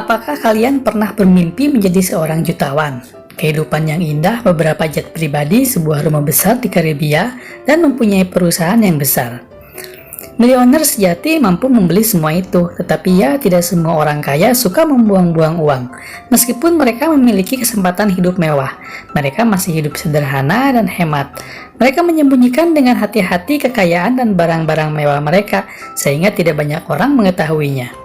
Apakah kalian pernah bermimpi menjadi seorang jutawan? Kehidupan yang indah, beberapa jet pribadi, sebuah rumah besar di Karibia, dan mempunyai perusahaan yang besar. Milioner sejati mampu membeli semua itu, tetapi ya tidak semua orang kaya suka membuang-buang uang. Meskipun mereka memiliki kesempatan hidup mewah, mereka masih hidup sederhana dan hemat. Mereka menyembunyikan dengan hati-hati kekayaan dan barang-barang mewah mereka, sehingga tidak banyak orang mengetahuinya.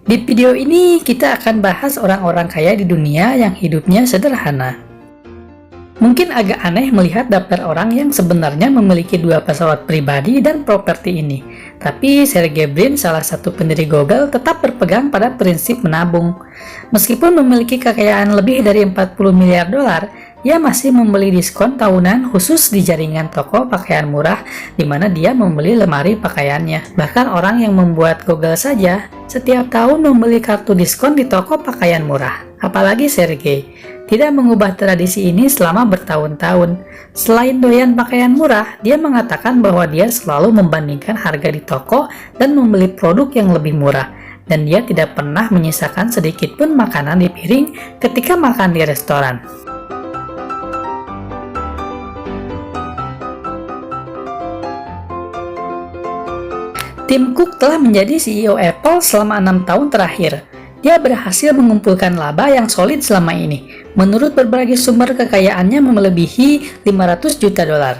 Di video ini kita akan bahas orang-orang kaya di dunia yang hidupnya sederhana. Mungkin agak aneh melihat daftar orang yang sebenarnya memiliki 2 pesawat pribadi dan properti ini. Tapi Sergey Brin, salah satu pendiri Google, tetap berpegang pada prinsip menabung. Meskipun memiliki kekayaan lebih dari 40 miliar dolar, dia masih membeli diskon tahunan khusus di jaringan toko pakaian murah di mana dia membeli lemari pakaiannya. Bahkan orang yang membuat Google saja setiap tahun membeli kartu diskon di toko pakaian murah. Apalagi Sergey tidak mengubah tradisi ini selama bertahun-tahun. Selain doyan pakaian murah, dia mengatakan bahwa dia selalu membandingkan harga di toko dan membeli produk yang lebih murah. Dan dia tidak pernah menyisakan sedikit pun makanan di piring ketika makan di restoran. Tim Cook telah menjadi CEO Apple selama 6 tahun terakhir. Dia berhasil mengumpulkan laba yang solid selama ini. Menurut berbagai sumber, kekayaannya melebihi 500 juta dolar.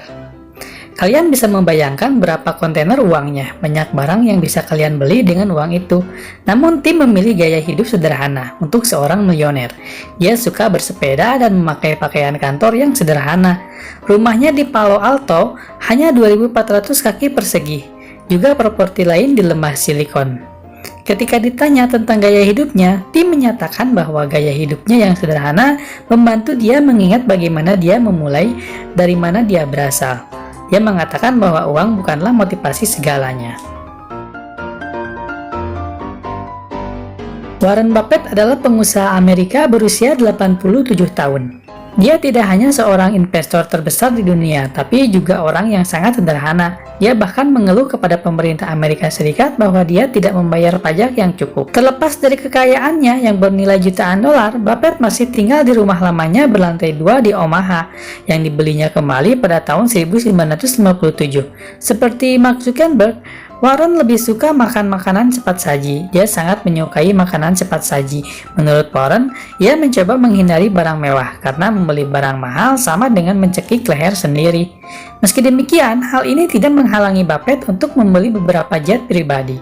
Kalian bisa membayangkan berapa kontainer uangnya, banyak barang yang bisa kalian beli dengan uang itu. Namun Tim memilih gaya hidup sederhana untuk seorang milioner. Dia suka bersepeda dan memakai pakaian kantor yang sederhana. Rumahnya di Palo Alto hanya 2.400 kaki persegi. Juga properti lain di lembah Silikon. Ketika ditanya tentang gaya hidupnya, Tim menyatakan bahwa gaya hidupnya yang sederhana membantu dia mengingat bagaimana dia memulai, dari mana dia berasal. Dia mengatakan bahwa uang bukanlah motivasi segalanya. Warren Buffett adalah pengusaha Amerika berusia 87 tahun. Dia tidak hanya seorang investor terbesar di dunia, tapi juga orang yang sangat sederhana. Dia bahkan mengeluh kepada pemerintah Amerika Serikat bahwa dia tidak membayar pajak yang cukup. Terlepas dari kekayaannya yang bernilai jutaan dolar, Buffett masih tinggal di rumah lamanya berlantai 2 di Omaha, yang dibelinya kembali pada tahun 1957. Seperti Mark Zuckerberg, Warren lebih suka makan makanan cepat saji. Dia sangat menyukai makanan cepat saji. Menurut Warren, ia mencoba menghindari barang mewah karena membeli barang mahal sama dengan mencekik leher sendiri. Meski demikian, hal ini tidak menghalangi Buffett untuk membeli beberapa jet pribadi.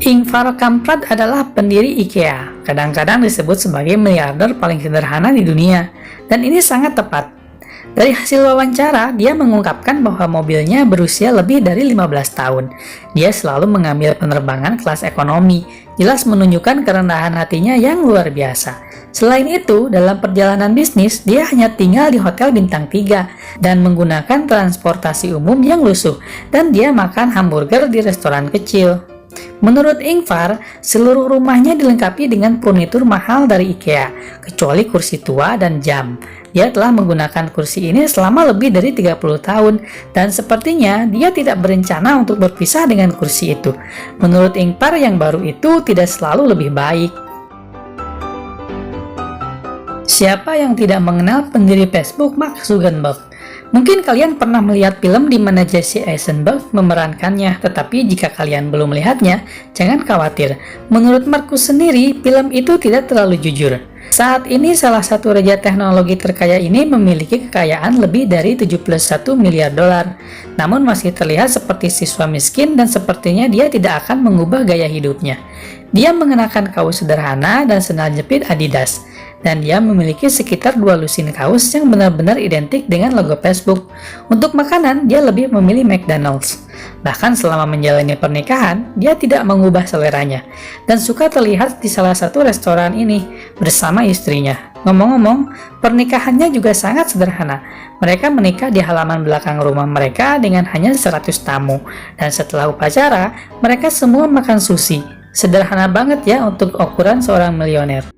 Ingvar Kamprad adalah pendiri IKEA, kadang-kadang disebut sebagai miliarder paling sederhana di dunia, dan ini sangat tepat. Dari hasil wawancara, dia mengungkapkan bahwa mobilnya berusia lebih dari 15 tahun. Dia selalu mengambil penerbangan kelas ekonomi, jelas menunjukkan kerendahan hatinya yang luar biasa. Selain itu, dalam perjalanan bisnis, dia hanya tinggal di hotel bintang 3 dan menggunakan transportasi umum yang lusuh, dan dia makan hamburger di restoran kecil. Menurut Ingvar, seluruh rumahnya dilengkapi dengan furnitur mahal dari IKEA, kecuali kursi tua dan jam. Dia telah menggunakan kursi ini selama lebih dari 30 tahun, dan sepertinya dia tidak berencana untuk berpisah dengan kursi itu. Menurut Ingvar, yang baru itu tidak selalu lebih baik. Siapa yang tidak mengenal pendiri Facebook Mark Zuckerberg? Mungkin kalian pernah melihat film di mana Jesse Eisenberg memerankannya, tetapi jika kalian belum melihatnya, jangan khawatir. Menurut Markus sendiri, film itu tidak terlalu jujur. Saat ini salah satu raja teknologi terkaya ini memiliki kekayaan lebih dari 71 miliar dolar. Namun masih terlihat seperti siswa miskin dan sepertinya dia tidak akan mengubah gaya hidupnya. Dia mengenakan kaos sederhana dan sandal jepit Adidas. Dan dia memiliki sekitar 2 lusin kaos yang benar-benar identik dengan logo Facebook. Untuk makanan, dia lebih memilih McDonald's. Bahkan selama menjalani pernikahan, dia tidak mengubah seleranya, dan suka terlihat di salah satu restoran ini bersama istrinya. Ngomong-ngomong, pernikahannya juga sangat sederhana. Mereka menikah di halaman belakang rumah mereka dengan hanya 100 tamu, dan setelah upacara, mereka semua makan sushi. Sederhana banget ya untuk ukuran seorang milioner.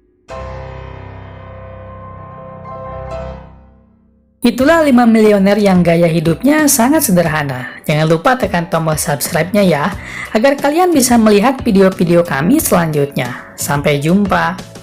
Itulah 5 miliuner yang gaya hidupnya sangat sederhana. Jangan lupa tekan tombol subscribe-nya ya, agar kalian bisa melihat video-video kami selanjutnya. Sampai jumpa.